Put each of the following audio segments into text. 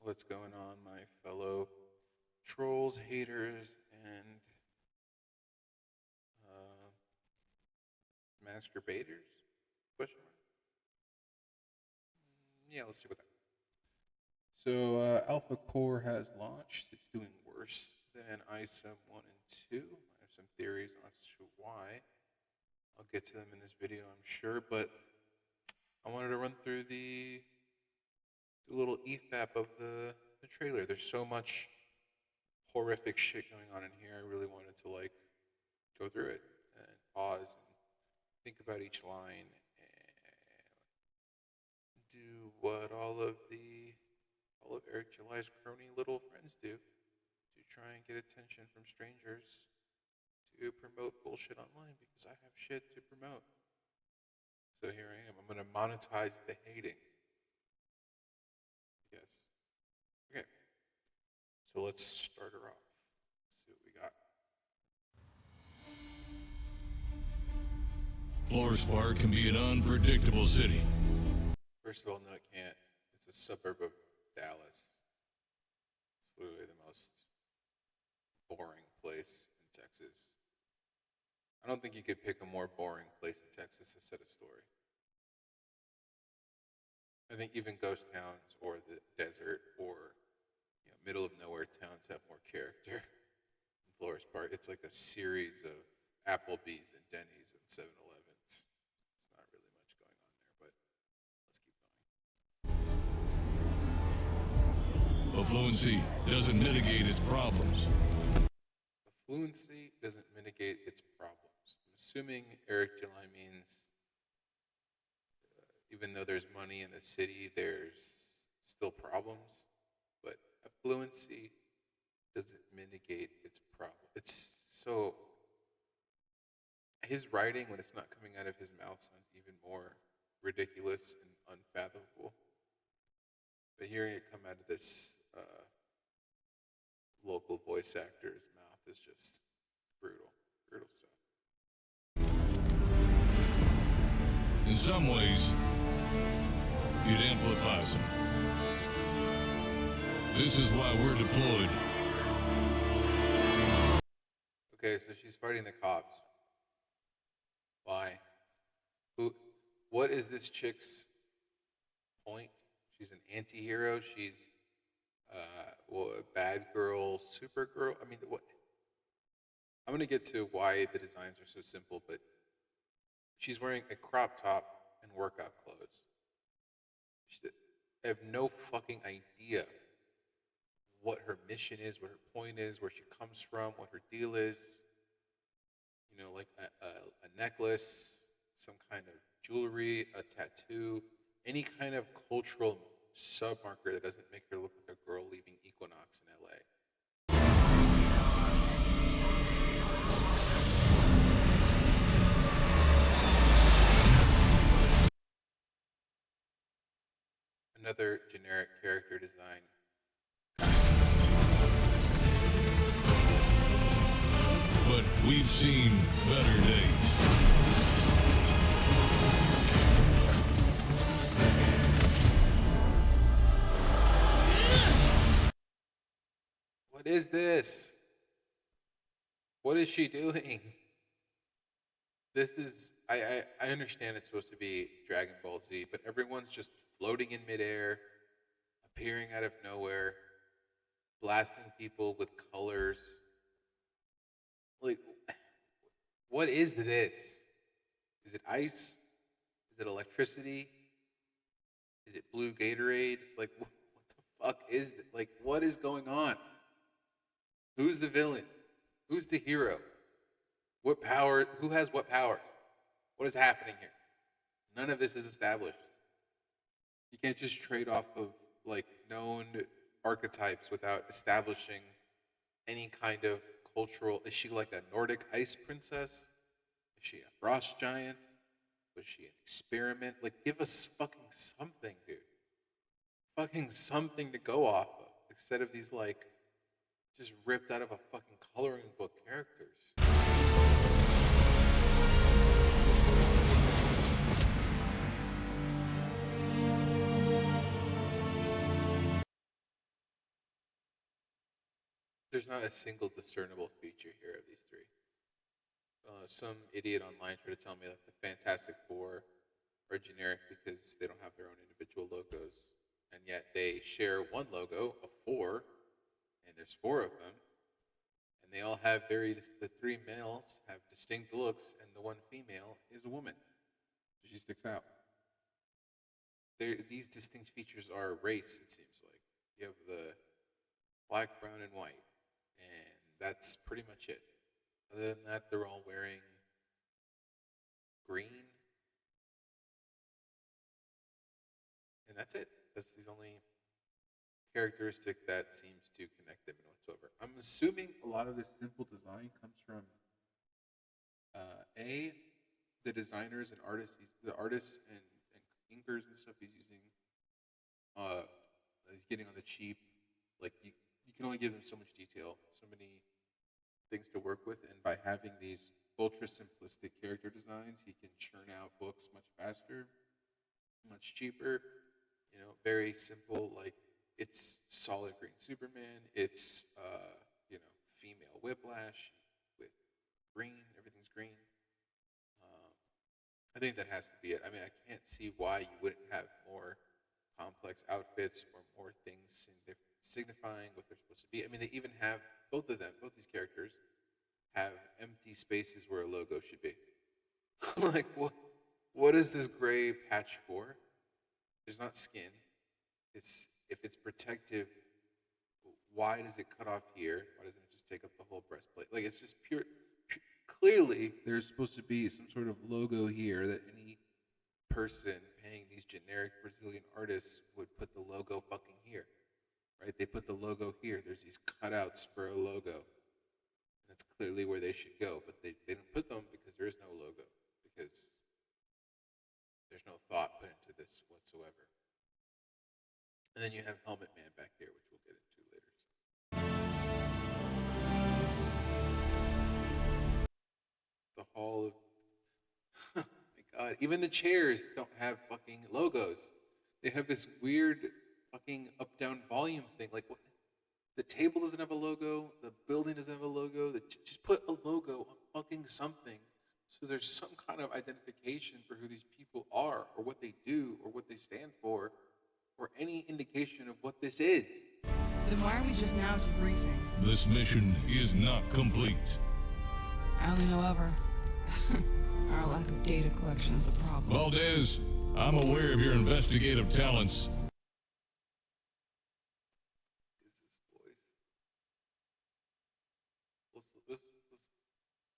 What's going on, my fellow trolls, haters, and uh, masturbators? Question mark. Yeah, let's stick with that. So, Alpha Core has launched. It's doing worse than ISM 1 and 2. I have some theories on as to why. I'll get to them in this video, I'm sure, but I wanted to run through the little EFAP of the trailer. There's so much horrific shit going on in here. I really wanted to go through it and pause and think about each line and do what all of Eric July's crony little friends do to try and get attention from strangers to promote bullshit online because I have shit to promote. So here I am. I'm gonna monetize the hating. Yes. Okay. So let's start her off. Let's see what we got. Florespark can be an unpredictable city. First of all, no, it can't. It's a suburb of Dallas. It's literally the most boring place in Texas. I don't think you could pick a more boring place in Texas to set a story. I think even ghost towns or the desert or middle of nowhere towns have more character in Florespark. It's like a series of Applebee's and Denny's and 7-Elevens. It's not really much going on there, but let's keep going. Affluency doesn't mitigate its problems. Affluency doesn't mitigate its problems. I'm assuming Eric July means even though there's money in the city, there's still problems. But affluency doesn't mitigate its problem. It's so. His writing, when it's not coming out of his mouth, sounds even more ridiculous and unfathomable. But hearing it come out of this local voice actor's mouth is just brutal. Brutal stuff. In some ways, it amplifies them. This is why we're deployed. Okay, so she's fighting the cops. Why? What is this chick's point? She's an anti-hero. She's a bad girl, super girl. I mean, what? I'm gonna get to why the designs are so simple, but she's wearing a crop top and workout clothes. I have no fucking idea what her mission is, what her point is, where she comes from, what her deal is. Like a necklace, some kind of jewelry, a tattoo, any kind of cultural submarker that doesn't make her look like a girl leaving Equinox in LA. Another generic character design. But we've seen better days. What is this? What is she doing? This is, I understand it's supposed to be Dragon Ball Z, but everyone's just floating in midair, appearing out of nowhere, blasting people with colors. Like, what is this? Is it ice? Is it electricity? Is it blue Gatorade? Like, what the fuck is this? Like, what is going on? Who's the villain? Who's the hero? What power? Who has what powers? What is happening here? None of this is established. You can't just trade off of known archetypes without establishing any kind of cultural. Is she like a Nordic ice princess? Is she a frost giant? Was she an experiment? Give us fucking something, dude. Fucking something to go off of instead of these just ripped out of a fucking coloring book characters. there's not a single discernible feature here of these three. Some idiot online tried to tell me that the Fantastic Four are generic because they don't have their own individual logos, and yet they share one logo of four, and there's four of them, and they all have the three males have distinct looks, and the one female is a woman. So she sticks out. These distinct features are race, it seems like. You have the black, brown, and white, and that's pretty much it. Other than that, they're all wearing green, and that's it. That's the only characteristic that seems to connect them in whatsoever. I'm assuming a lot of this simple design comes from a the designers and artists, the artists and inkers and stuff he's using. He's getting on the cheap. Like you can only give them so much detail, so many things to work with, and by having these ultra simplistic character designs, he can churn out books much faster, much cheaper. You know, very simple. Like it's solid green Superman. It's female Whiplash with green. Everything's green. I think that has to be it. I mean, I can't see why you wouldn't have more complex outfits or more things signifying what they're supposed to be. I mean, they even have both of them, both these characters, have empty spaces where a logo should be. Like, what is this gray patch for? There's not skin. If it's protective, why does it cut off here? Why doesn't it just take up the whole breastplate? Like, it's just pure. Clearly, there's supposed to be some sort of logo here that any person paying these generic Brazilian artists would put the logo fucking here, right? They put the logo here. There's these cutouts for a logo. That's clearly where they should go, but they didn't put them because there is no logo, because there's no thought put into this whatsoever. And then you have Helmet Man back there, which we'll get into later. The Hall of... Oh my god. Even the chairs don't have fucking logos. They have this weird fucking up-down volume thing. Like, what? The table doesn't have a logo. The building doesn't have a logo. Just put a logo on fucking something, so there's some kind of identification for who these people are, or what they do, or what they stand for, or any indication of what this is. Then why are we just now debriefing? This mission is not complete. I only know ever. Our lack of data collection is a problem. Valdez, I'm aware of your investigative talents. Is this voice?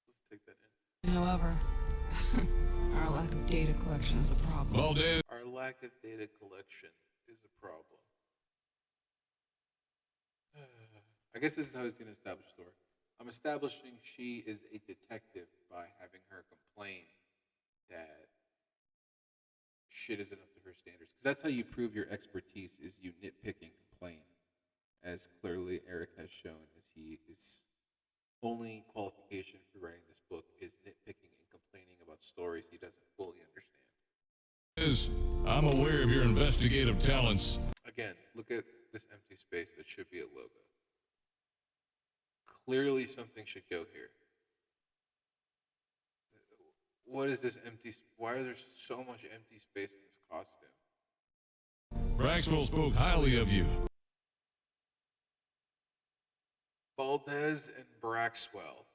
Let's take that in. However, our lack of data collection is a problem. Valdez. Our lack of data collection is a problem. I guess this is how he's going to establish the story. I'm establishing she is a detective by having her complain that shit isn't up to her standards. Because that's how you prove your expertise, is you nitpick and complain. As clearly Eric has shown, as his only qualification for writing this book is nitpicking and complaining about stories he doesn't fully understand. I'm aware of your investigative talents. Again, look at this empty space that should be a logo. Clearly something should go here. What is this empty? Why are there so much empty space in this costume? Braxwell spoke highly of you. Valdez and Braxwell.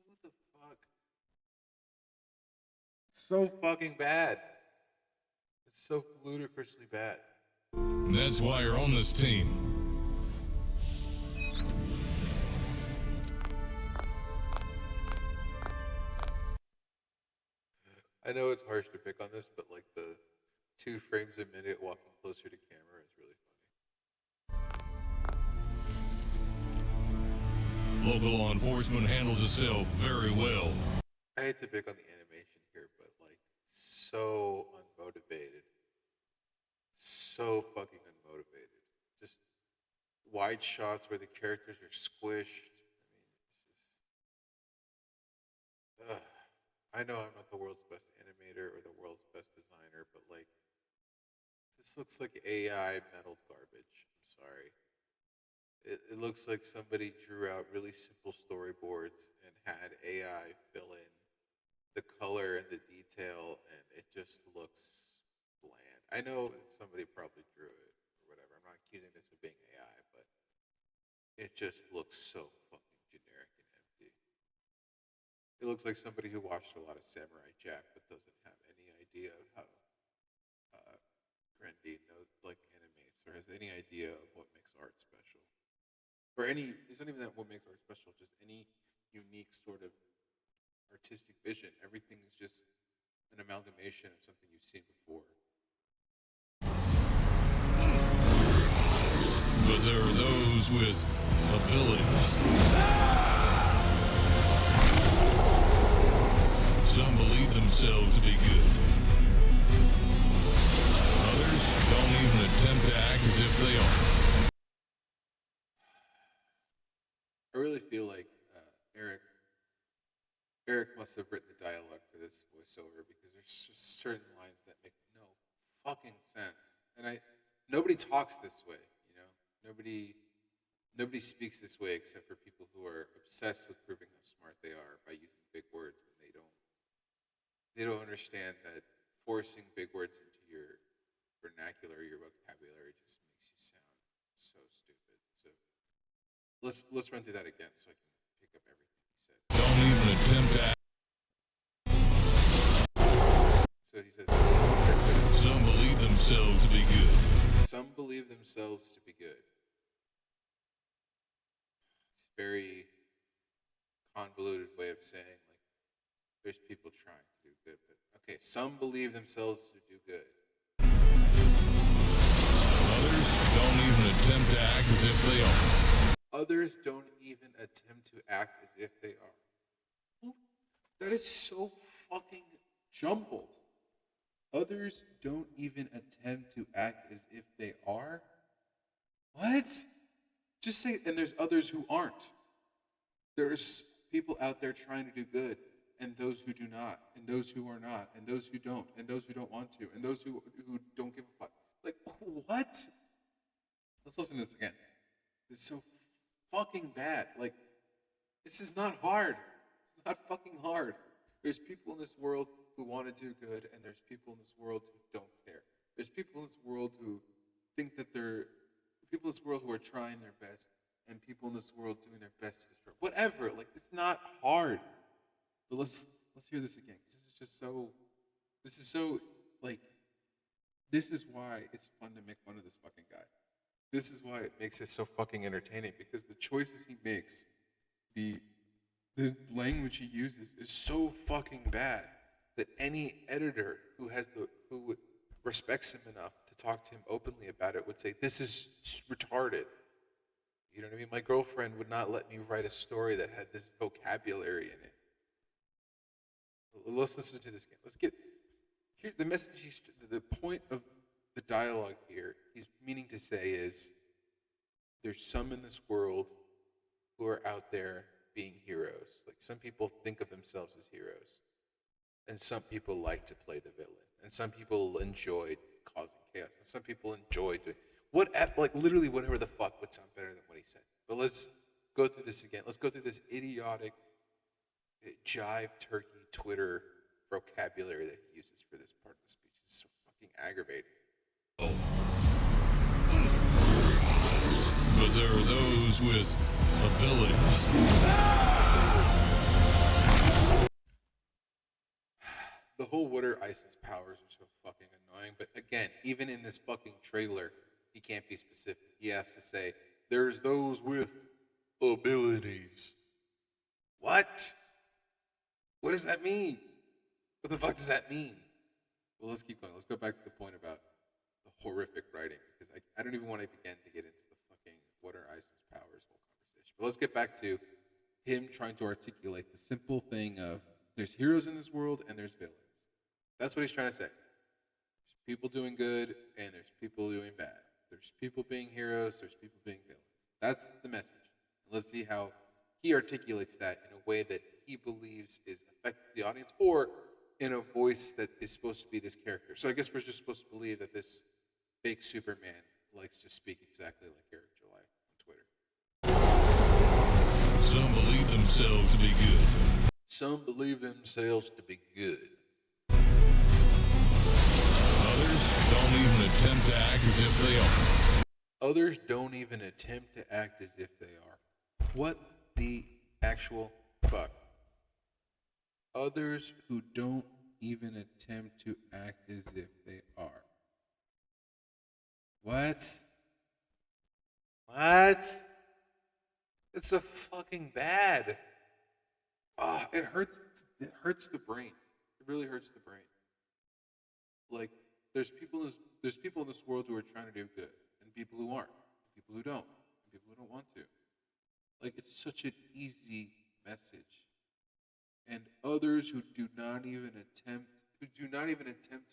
Who the fuck? It's so fucking bad. It's so ludicrously bad. That's why you're on this team. I know it's harsh to pick on this, but like the 2 frames a minute walking closer to camera is really funny. Local law enforcement handles itself very well. I hate to pick on the animation here, but like so unmotivated. So fucking unmotivated. Just wide shots where the characters are squished. I mean, it's just... I know I'm not the world's best animator or the world's best designer, but like, this looks like AI metal garbage. I'm sorry. It looks like somebody drew out really simple storyboards and had AI fill in the color and the detail, and it just looks bland. I know somebody probably drew it or whatever. I'm not accusing this of being AI, but it just looks so fucking generic and empty. It looks like somebody who watched a lot of Samurai Jack but doesn't have any idea of how Grendy knows like animates or has any idea of what makes art special. Or any, it's not even that what makes art special, just any unique sort of artistic vision. Everything is just an amalgamation of something you've seen before. But there are those with abilities. Some believe themselves to be good. Others don't even attempt to act as if they are. I really feel like Eric must have written the dialogue for this voiceover because there's just certain lines that make no fucking sense. And nobody talks this way, you know. Nobody speaks this way except for people who are obsessed with proving how smart they are by using big words when they don't understand that forcing big words into your vernacular, your vocabulary just makes you sound so stupid. So let's run through that again so I can pick up everything he said. Don't even attempt to act. So he says, Some believe themselves to be good. some believe themselves to be good. It's a very convoluted way of saying, like, there's people trying to do good, but okay, some believe themselves to do good. Others don't even attempt to act as if they are. Others don't even attempt to act as if they are. Well, that is so fucking jumbled. Others don't even attempt to act as if they are? What? Just say, and there's others who aren't. There's people out there trying to do good, and those who do not, and those who are not, and those who don't, and those who don't want to, and those who don't give a fuck. Like, what? Let's listen to this again. It's so fucking bad. Like, this is not hard. It's not fucking hard. There's people in this world who want to do good, and there's people in this world who don't care. There's people in this world who think that people in this world who are trying their best, and people in this world doing their best to destroy. Whatever. Like, it's not hard. But let's hear this again. 'Cause this is just so. This is so like. This is why it's fun to make fun of this fucking guy. This is why it makes it so fucking entertaining, because the choices he makes, the language he uses is so fucking bad that any editor who respects him enough to talk to him openly about it would say, this is retarded. You know what I mean? My girlfriend would not let me write a story that had this vocabulary in it. Let's listen to this again. Let's get here. The message, the point of the dialogue here, he's meaning to say is, there's some in this world who are out there being heroes. Like, some people think of themselves as heroes, and some people like to play the villain, and some people enjoy causing chaos, and some people enjoy doing like literally whatever the fuck would sound better than what he said. But let's go through this again. Let's go through this idiotic jive turkey Twitter vocabulary that he uses for this part of the speech. It's so fucking aggravating. But there are those with abilities. The whole what are Isaacs' powers are so fucking annoying. But again, even in this fucking trailer, he can't be specific. He has to say, there's those with abilities. What? What does that mean? What the fuck does that mean? Well, let's keep going. Let's go back to the point about the horrific writing, because I don't even want to begin to get into the fucking what are Isaacs' powers whole conversation. But let's get back to him trying to articulate the simple thing of there's heroes in this world and there's villains. That's what he's trying to say. There's people doing good and there's people doing bad. There's people being heroes, there's people being villains. That's the message. Let's see how he articulates that in a way that he believes is effective to the audience, or in a voice that is supposed to be this character. So I guess we're just supposed to believe that this fake Superman likes to speak exactly like Eric July on Twitter. Some believe themselves to be good. Some believe themselves to be good. Others don't even attempt to act as if they are. Others don't even attempt to act as if they are. What the actual fuck? Others who don't even attempt to act as if they are. What? What? It's so fucking bad. Ah, it hurts. It hurts the brain. It really hurts the brain. Like, there's people in this world who are trying to do good, and people who aren't, and people who don't, and people who don't want to. Like, it's such an easy message. And others who do not even attempt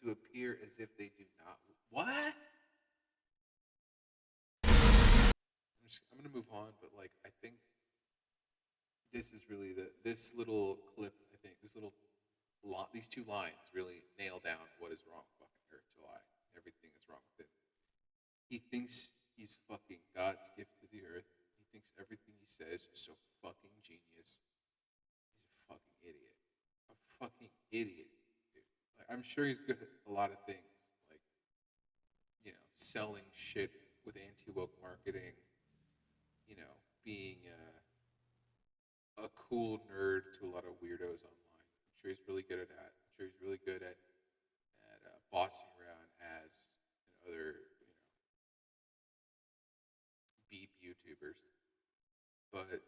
to appear as if they do not. What? I'm gonna move on, but like I think this is really this little clip. I think these two lines really nail down what is wrong with fucking Eric July. Everything is wrong with it. He thinks he's fucking God's gift to the earth. He thinks everything he says is so fucking genius. He's a fucking idiot. A fucking idiot, dude. Like, I'm sure he's good at a lot of things, like, selling shit with anti-woke marketing, being a cool nerd to a lot of weirdos online. I'm sure he's really good at that. I'm sure he's really good at bossing around as other, beep YouTubers. But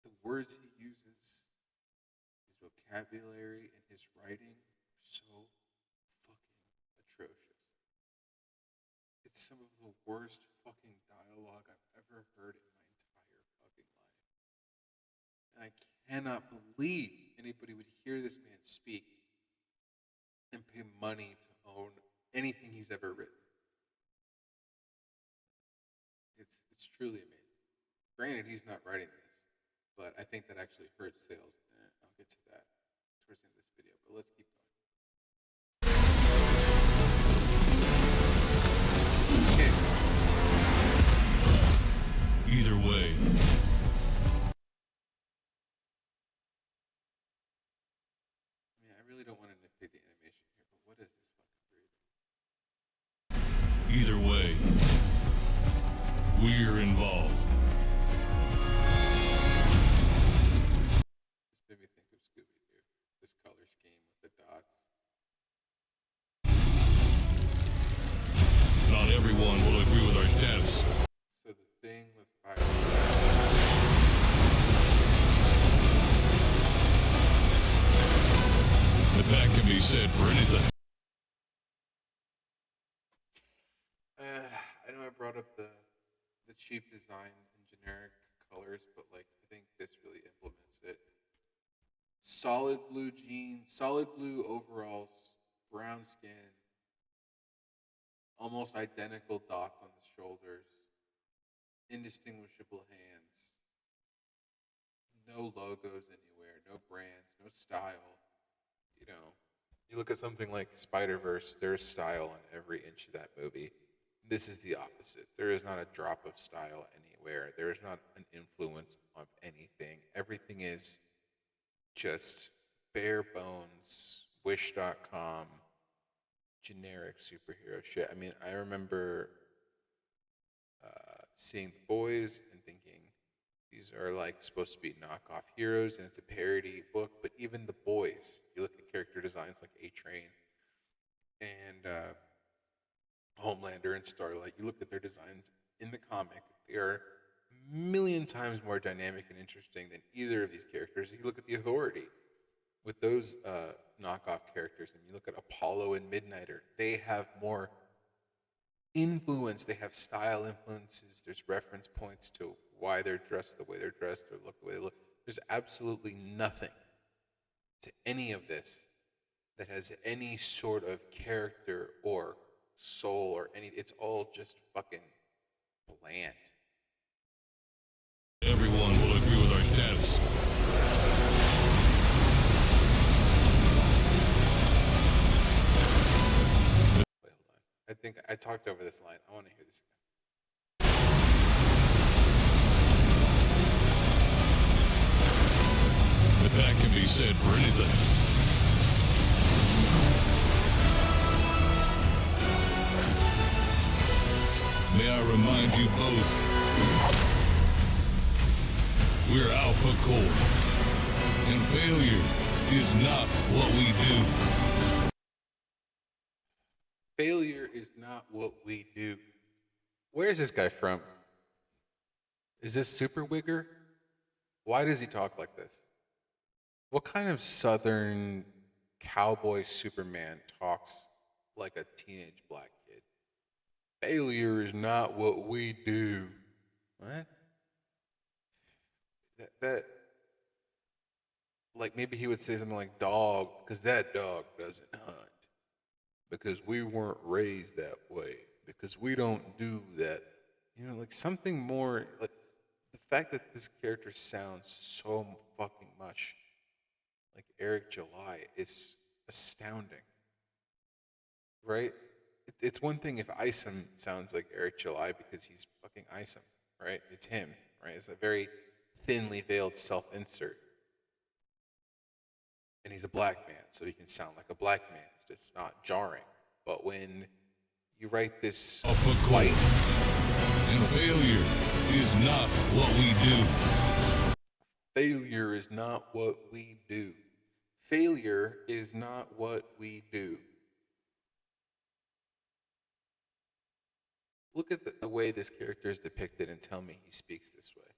the words he uses, his vocabulary, and his writing are so fucking atrocious. It's some of the worst fucking dialogue I've ever heard in my entire fucking life. And I cannot believe anybody would hear this man speak and pay money to own anything he's ever written. It's truly amazing. Granted, he's not writing this, but I think that actually hurts sales. I'll get to that towards the end of this video, but let's keep going. Okay. Either way, I mean, I really don't want to nitpick the animation here, but what is this fucking breathing? either way, we're involved. This made me think of Scooby-Doo. This color scheme with the dots. Not everyone will agree with our status. So the thing with fire. But that can be said for anything. I know I brought up the cheap design and generic colors, but like I think this really implements it. Solid blue jeans, solid blue overalls, brown skin, almost identical dots on the shoulders, indistinguishable hands, no logos anywhere, no brands, no style. You look at something like Spider-Verse, there's style on every inch of that movie. This is the opposite. There is not a drop of style anywhere. There is not an influence of anything. Everything is just bare bones, wish.com, generic superhero shit. I mean, I remember seeing The Boys and thinking these are like supposed to be knockoff heroes and it's a parody book, but even The Boys, you look at character designs like A-Train and Homelander and Starlight, you look at their designs in the comic, they are a million times more dynamic and interesting than either of these characters. You look at the Authority with those knockoff characters, and you look at Apollo and Midnighter, they have more influence, they have style influences, there's reference points to why they're dressed the way they're dressed or look the way they look. There's absolutely nothing to any of this that has any sort of character or soul or any. It's all just fucking bland. Everyone will agree with our status. think I talked over this line. I want to hear this again. But that can be said for anything. May I remind you both, we're Alpha Core, and failure is not what we do. Failure is not what we do. Where is this guy from? Is this Super Wigger? Why does he talk like this? What kind of southern cowboy Superman talks like a teenage black kid? Failure is not what we do. What? That like maybe he would say something like dog, because that dog doesn't hunt. Because we weren't raised that way. Because we don't do that. You know, like something more, like the fact that this character sounds so fucking much like Eric July is astounding. Right? It's one thing if Isom sounds like Eric July because he's fucking Isom, right? It's him, right? It's a very thinly veiled self insert. And he's a black man, so he can sound like a black man. It's just not jarring. But when you write this Alpha Core, and failure is not what we do. Failure is not what we do. Failure is not what we do. Look at the way this character is depicted and tell me he speaks this way.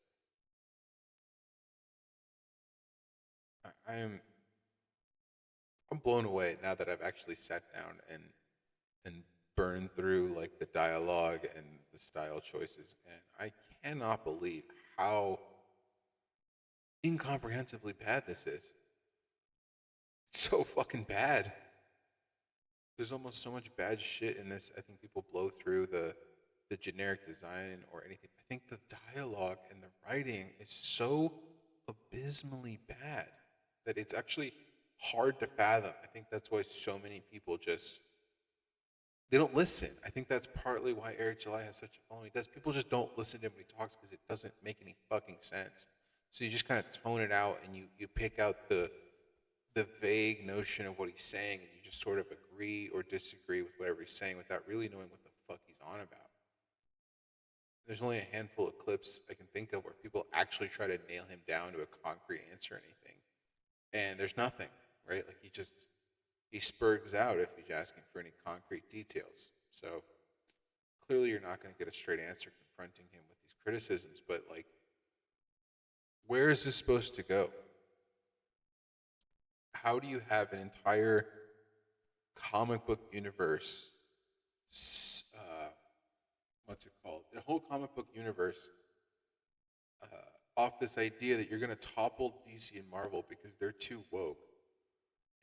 I'm blown away now that I've actually sat down and burned through like the dialogue and the style choices, and I cannot believe how incomprehensibly bad this is. It's so fucking bad. There's almost so much bad shit in this. I think people blow through the generic design or anything. I think the dialogue and the writing is so abysmally bad that it's actually hard to fathom. I think that's why so many people just they don't listen. I think that's partly why Eric July has such a following. He does. People just don't listen to him when he talks because it doesn't make any fucking sense. So you just kind of tone it out and you pick out the vague notion of what he's saying and you just sort of agree or disagree with whatever he's saying without really knowing what the fuck he's on about. There's only a handful of clips I can think of where people actually try to nail him down to a concrete answer or anything. And there's nothing, right? Like he spurgs out if he's asking for any concrete details. So clearly you're not going to get a straight answer confronting him with these criticisms, but like, where is this supposed to go? How do you have an entire comic book universe, what's it called? The whole comic book universe off this idea that you're going to topple DC and Marvel because they're too woke.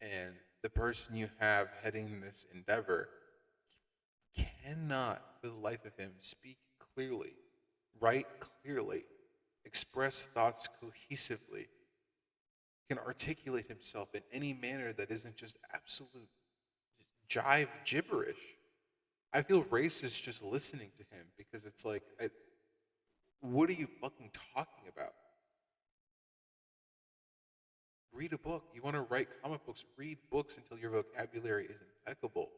And the person you have heading this endeavor cannot, for the life of him, speak clearly, write clearly, express thoughts cohesively, can articulate himself in any manner that isn't just absolute jive gibberish. I feel racist just listening to him because it's like, what are you fucking talking about? Read a book. You want to write comic books, read books until your vocabulary is impeccable.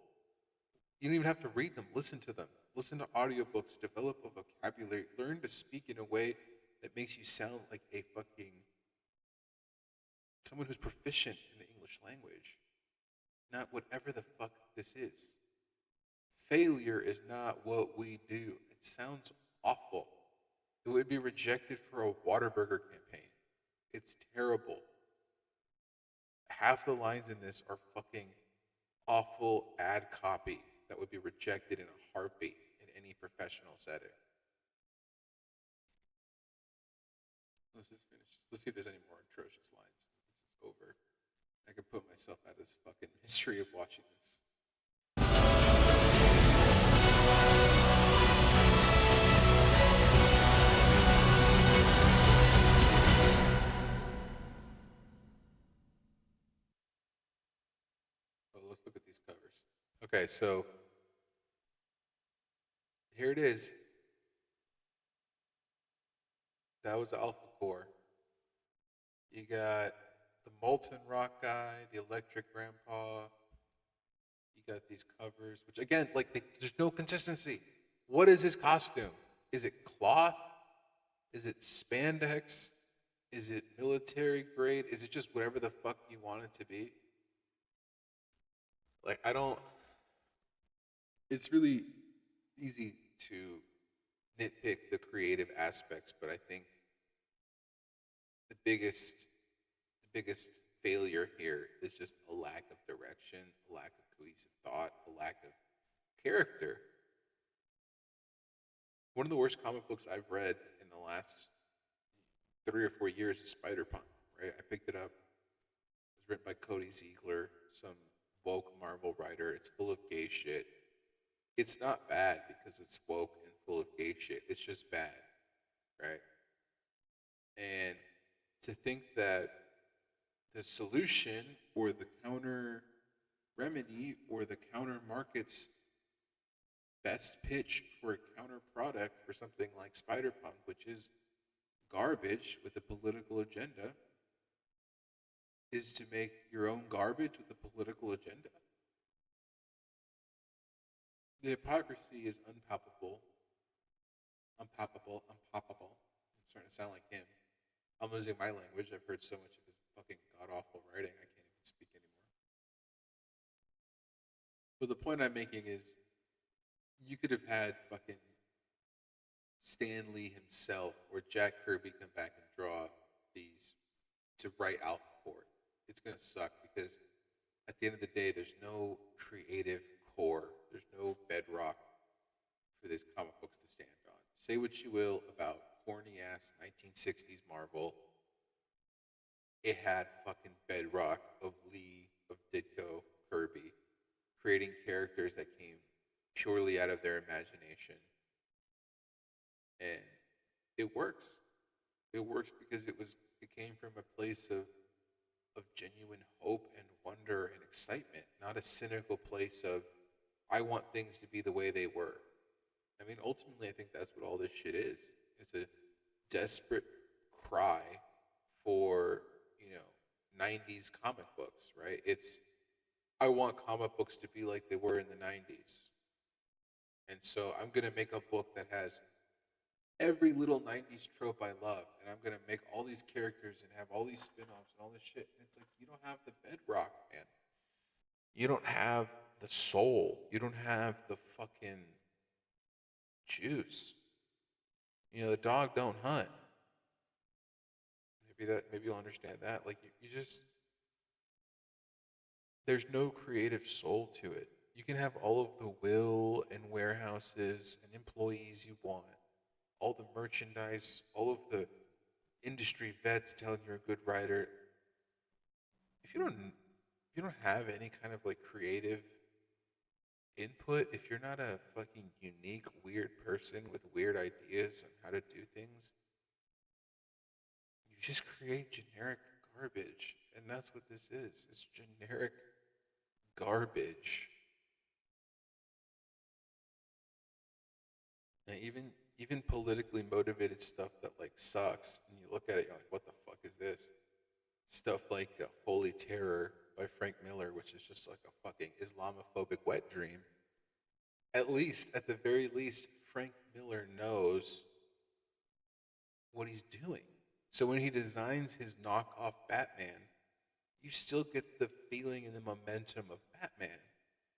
You don't even have to read them, listen to them. Listen to audiobooks, develop a vocabulary, learn to speak in a way that makes you sound like a fucking someone who's proficient in the English language. Not whatever the fuck this is. Failure is not what we do. It sounds awful. It would be rejected for a Whataburger campaign. It's terrible. Half the lines in this are fucking awful ad copy that would be rejected in a heartbeat in any professional setting. Let's just finish. Let's see if there's any more atrocious lines. This is over. I can put myself out of this fucking misery of watching this. Oh, let's look at these covers. Okay, so Here it is. That was Alpha Core. You got the molten rock guy, the electric grandpa. You got these covers, which again, like there's no consistency. What is his costume? Is it cloth? Is it spandex? Is it military grade? Is it just whatever the fuck you want it to be? Like I don't. It's really easy to nitpick the creative aspects, but I think the biggest failure here is just a lack of direction, a lack of cohesive thought, a lack of character. One of the worst comic books I've read in the last 3 or 4 years is Spider Punk. Right, I picked it up. It was written by Cody Ziegler, some woke Marvel writer. It's full of gay shit. It's not bad because it's woke and full of gay shit. It's just bad, right? And to think that the solution or the counter remedy or the counter market's best pitch for a counter product for something like Spider Punk, which is garbage with a political agenda, is to make your own garbage with a political agenda. The hypocrisy is unpalpable. Unpoppable. I'm starting to sound like him. I'm losing my language. I've heard so much of his fucking god awful writing, I can't even speak anymore. But the point I'm making is you could have had fucking Stan Lee himself or Jack Kirby come back and draw these to write Alpha Core. It's gonna suck because at the end of the day, there's no creative core. There's no bedrock for these comic books to stand on. Say what you will about corny ass 1960s Marvel. It had fucking bedrock of Lee, of Ditko, Kirby, creating characters that came purely out of their imagination. And it works. It works because it came from a place of genuine hope and wonder and excitement, not a cynical place of I want things to be the way they were. I mean, ultimately, I think that's what all this shit is. It's a desperate cry for, 90s comic books, right? It's, I want comic books to be like they were in the 90s. And so I'm going to make a book that has every little 90s trope I love. And I'm going to make all these characters and have all these spin offs and all this shit. And it's like, you don't have the bedrock, man. You don't have the soul. You don't have the fucking juice. The dog don't hunt. Maybe you'll understand that. Like you just there's no creative soul to it. You can have all of the will and warehouses and employees you want, all the merchandise, all of the industry vets telling you're a good writer. If you don't have any kind of like creative input, if you're not a fucking unique, weird person with weird ideas on how to do things, you just create generic garbage. And that's what this is. It's generic garbage. And even politically motivated stuff that like sucks, and you look at it, you're like, what the fuck is this? Stuff like Holy Terror by Frank Miller, which is just like a fucking Islamophobic wet dream. At the very least, Frank Miller knows what he's doing. So when he designs his knockoff Batman, you still get the feeling and the momentum of Batman.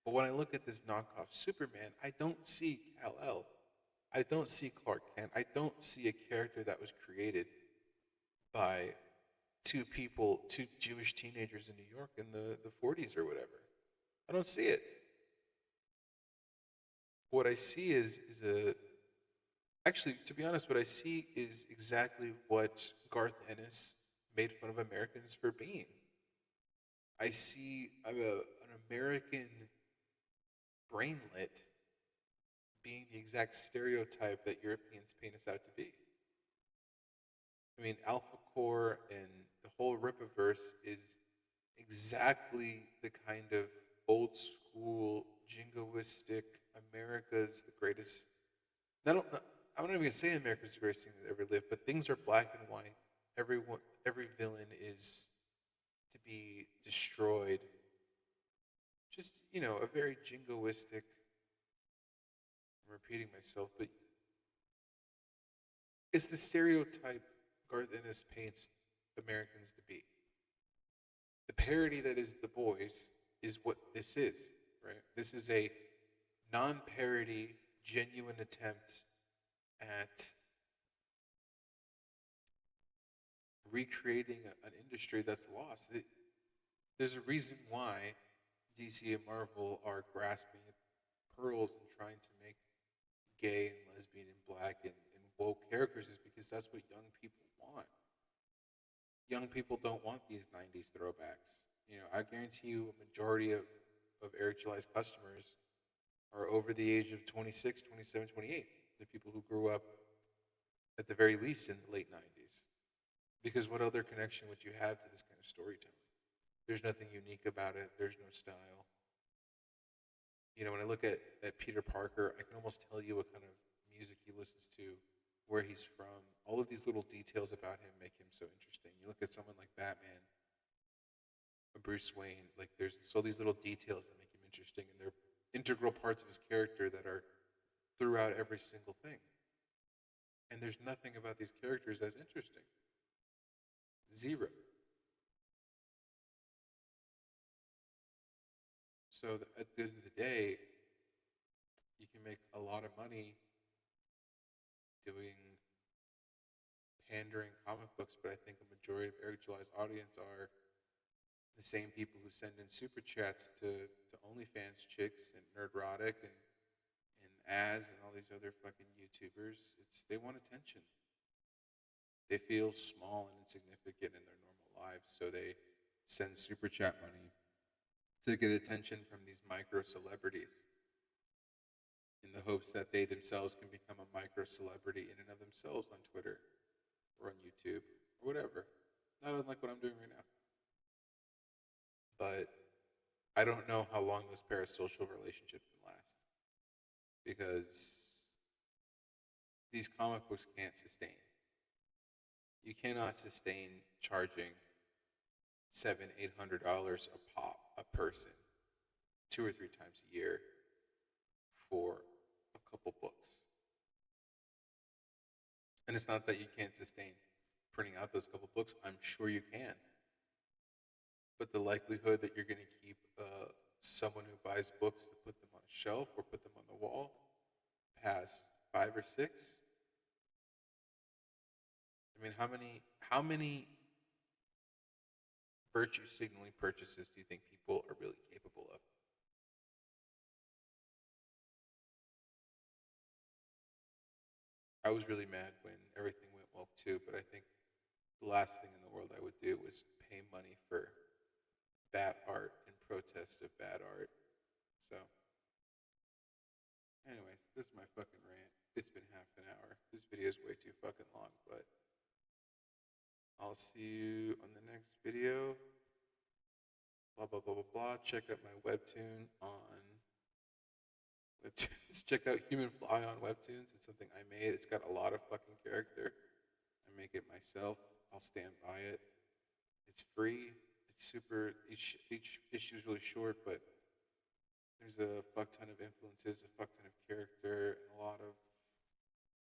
But when I look at this knockoff Superman, I don't see Kal-El. I don't see Clark Kent. I don't see a character that was created by two Jewish teenagers in New York in the 40s or whatever. I don't see it. What I see is actually, to be honest, what I see is exactly what Garth Ennis made fun of Americans for being. I see an American brainlet being the exact stereotype that Europeans paint us out to be. I mean, Alpha Core and the whole Rippaverse is exactly the kind of old school, jingoistic, America's the greatest not, I'm not even gonna say America's the greatest thing that ever lived, but things are black and white. Every villain is to be destroyed. Just a very jingoistic. I'm repeating myself, but it's the stereotype Garth Ennis paints Americans to be. The parody that is The Boys is what this is, right? This is a non-parody, genuine attempt at recreating an industry that's lost. There's a reason why DC and Marvel are grasping at pearls and trying to make gay and lesbian and black and woke characters is because that's what young people want. Young people don't want these 90s throwbacks. I guarantee you a majority of Eric July's customers are over the age of 26, 27, 28. The people who grew up at the very least in the late 90s. Because what other connection would you have to this kind of storytelling? There's nothing unique about it. There's no style. When I look at Peter Parker, I can almost tell you what kind of music he listens to, where he's from. All of these little details about him make him so interesting. You look at someone like Batman, Bruce Wayne, like there's all these little details that make him interesting, and they're integral parts of his character that are throughout every single thing. And there's nothing about these characters that's interesting. Zero. So at the end of the day, you can make a lot of money doing pandering comic books, but I think a majority of Eric July's audience are the same people who send in super chats to OnlyFans chicks and Nerdrotic and Az and all these other fucking YouTubers. They want attention. They feel small and insignificant in their normal lives, so they send super chat money to get attention from these micro celebrities in the hopes that they themselves can become a micro celebrity in and of themselves on Twitter or on YouTube or whatever. Not unlike what I'm doing right now. But I don't know how long those parasocial relationships can last because these comic books can't sustain. You cannot sustain charging $700-800 a pop a person 2 or 3 times a year for a couple books. And it's not that you can't sustain printing out those couple books. I'm sure you can. But the likelihood that you're going to keep someone who buys books to put them on a shelf or put them on the wall past 5 or 6. I mean, how many virtue signaling purchases do you think people are really capable of? I was really mad when everything went woke too, but I think the last thing in the world I would do was pay money for bad art in protest of bad art. So, anyways, this is my fucking rant. It's been half an hour. This video is way too fucking long, but I'll see you on the next video. Blah, blah, blah, blah, blah. Check out my webtoon on Webtoons. Check out Human Fly on Webtoons. It's something I made. It's got a lot of fucking character. I make it myself. I'll stand by it. It's free. It's super. Each issue is really short, but there's a fuck ton of influences, a fuck ton of character, and a lot of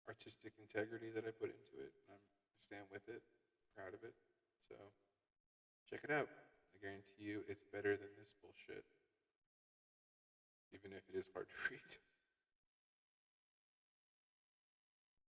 artistic integrity that I put into it. I stand with it. Proud of it. So check it out. I guarantee you it's better than this bullshit. Even if it is hard to read.